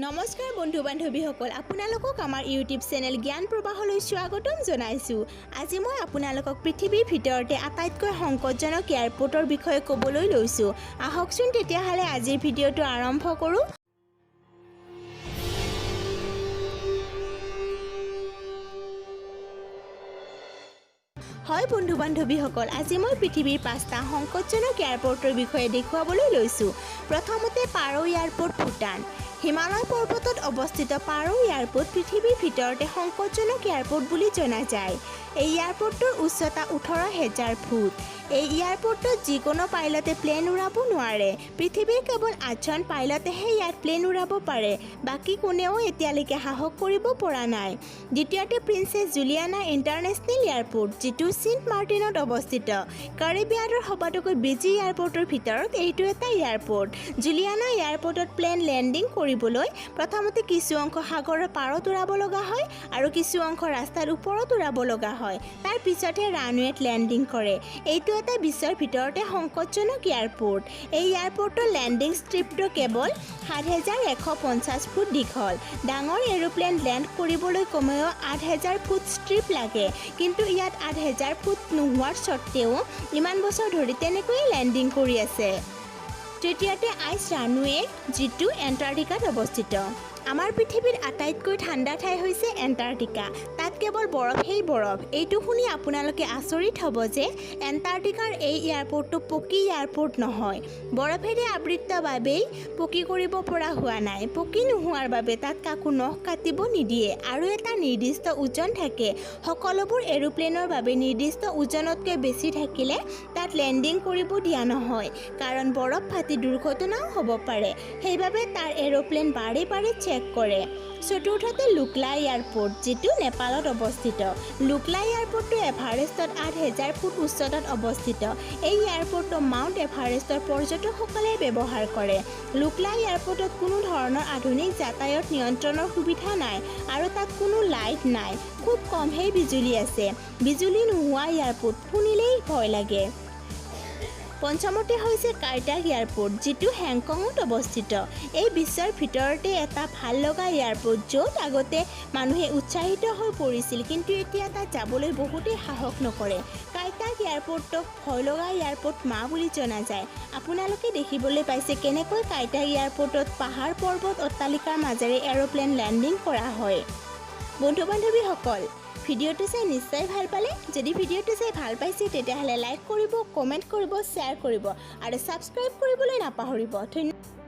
নমস্কাৰ বন্ধু বান্ধৱীসকল, আপোনালোকক আমাৰ ইউটিউব চেনেল জ্ঞান প্ৰবাহলৈ স্বাগতম জনাইছোঁ। আজি মই আপোনালোকক পৃথিৱীৰ ভিতৰতে আটাইতকৈ সংকটজনক এয়াৰপৰ্টৰ বিষয়ে ক'বলৈ লৈছোঁ। আহকচোন তেতিয়াহ'লে আজিৰ ভিডিঅ'টো আৰম্ভ কৰোঁ। হয় বন্ধু বান্ধৱীসকল, আজি মই পৃথিৱীৰ 5টা সংকটজনক এয়াৰপৰ্টৰ বিষয়ে দেখুৱাবলৈ লৈছোঁ। প্ৰথমতে পাৰো এয়াৰপৰ্ট, ভূটান। হিমালয় পৰ্বতত অৱস্থিত পাৰো এয়াৰপৰ্ট পৃথিৱীৰ ভিতৰতে সংকটজনক এয়াৰপৰ্ট বুলি জনা যায়। এই এয়াৰপৰ্টৰ উচ্চতা 18,000 ফুট। এই এয়াৰপৰ্টত যিকোনো পাইলটে প্লেন উৰাব নোৱাৰে। পৃথিৱীৰ কেৱল 8জন পাইলটেহে ইয়াত প্লেন উৰাব পাৰে। বাকী কোনেও এতিয়ালৈকে সাহস কৰিব পৰা নাই। দ্বিতীয়তে প্ৰিন্সেছ জুলিয়ানা ইণ্টাৰনেশ্যনেল এয়াৰপৰ্ট, যিটো ছেইণ্ট মাৰ্টিনত অৱস্থিত। কাৰিবিয়ানৰ সবাতোকৈ বিজি এয়াৰপৰ্টৰ ভিতৰত এইটো এটা এয়াৰপৰ্ট। জুলিয়ানা এয়াৰপৰ্টত প্লেন লেণ্ডিং কৰিবলৈ প্ৰথমতে কিছু অংশ সাগৰৰ পাৰত উৰাব লগা হয় আৰু কিছু অংশ ৰাস্তাৰ ওপৰত উৰাব লগা হয়। তাৰ পিছতহে ৰানৱেত লেণ্ডিং কৰে। এইটো এটা বিশ্বৰ ভিতৰতে সংকটজনক এয়াৰপৰ্ট। এই এয়াৰপৰ্টৰ লেণ্ডিং ষ্ট্ৰিপটো কেৱল 7,150 ফুট দীঘল। ডাঙৰ এৰোপ্লেন লেণ্ড কৰিবলৈ কমেও 8,000 ফুট ষ্ট্ৰিপ লাগে, কিন্তু ইয়াত 8,000 ফুট নোহোৱাৰ স্বত্তেও ইমান বছৰ ধৰি তেনেকৈয়ে লেণ্ডিং কৰি আছে। তৃতীয়তে আইচ ৰানৱে, যিটো এণ্টাৰ্কটিকাত অৱস্থিত। আমাৰ পৃথিৱীৰ আটাইতকৈ ঠাণ্ডা ঠাই হৈছে এণ্টাৰ্কটিকা। তাত কেৱল বৰফেই বৰফ। এইটো শুনি আপোনালোকে আচৰিত হ'ব যে এণ্টাৰ্কটিকাৰ এই এয়াৰপৰ্টটো পকী এয়াৰপৰ্ট নহয়। বৰফেৰে আবৃত বাবেই পকী কৰিব পৰা হোৱা নাই। পকী নোহোৱাৰ বাবে তাত কাকো নখ কাটিব নিদিয়ে আৰু এটা নিৰ্দিষ্ট ওজন থাকে। সকলোবোৰ এৰোপ্লেনৰ বাবে নিৰ্দিষ্ট ওজনতকৈ বেছি থাকিলে তাত লেণ্ডিং কৰিব দিয়া নহয়, কাৰণ বৰফ ফাটি দুৰ্ঘটনাও হ'ব পাৰে। সেইবাবে তাৰ এৰোপ্লেন বাৰে বাৰে চেক কৰে। চতুৰ্থতে লুকলা এয়াৰপৰ্ট, যিটো নেপালত অৱস্থিত। লুকলা এয়াৰপৰ্টটো এভাৰেষ্টত 8,000 ফুট উচ্চতাত অৱস্থিত। এই এয়াৰপৰ্টটো মাউণ্ট এভাৰেষ্টৰ পৰ্যটকসকলে ব্যৱহাৰ কৰে। লুকলা এয়াৰপৰ্টত কোনো ধৰণৰ আধুনিক যাতায়াত নিয়ন্ত্ৰণৰ সুবিধা নাই আৰু তাত কোনো লাইট নাই। খুব কমহে বিজুলী আছে। বিজুলী নোহোৱা এয়াৰপৰ্ট শুনিলেই ভয় লাগে। পঞ্চমতে হৈছে কাৰ্টাগ এয়াৰপৰ্ট, যিটো হেংকঙত অৱস্থিত। এই বিশ্বৰ ভিতৰতে এটা ভাল লগা এয়াৰপৰ্ট, য'ত আগতে মানুহে উৎসাহিত হৈ পৰিছিল, কিন্তু এতিয়া তাত যাবলৈ বহুতেই সাহস নকৰে। কাৰ্টাগ এয়াৰপৰ্টক ভয় লগা এয়াৰপৰ্ট মা বুলি জনা যায়। আপোনালোকে দেখিবলৈ পাইছে কেনেকৈ কাৰ্টাগ এয়াৰপৰ্টত পাহাৰ পৰ্বত অট্টালিকাৰ মাজেৰে এৰোপ্লেন লেণ্ডিং কৰা হয়। বন্ধু বান্ধৱীসকল, ভিডিঅ'টো চাই নিশ্চয় ভাল পালে। যদি ভিডিঅ'টো চাই ভাল পাইছে তেতিয়াহ'লে লাইক কৰিব, কমেণ্ট কৰিব, শ্বেয়াৰ কৰিব আৰু ছাবস্ক্ৰাইব কৰিবলৈ নাপাহৰিব। ধন্যবাদ।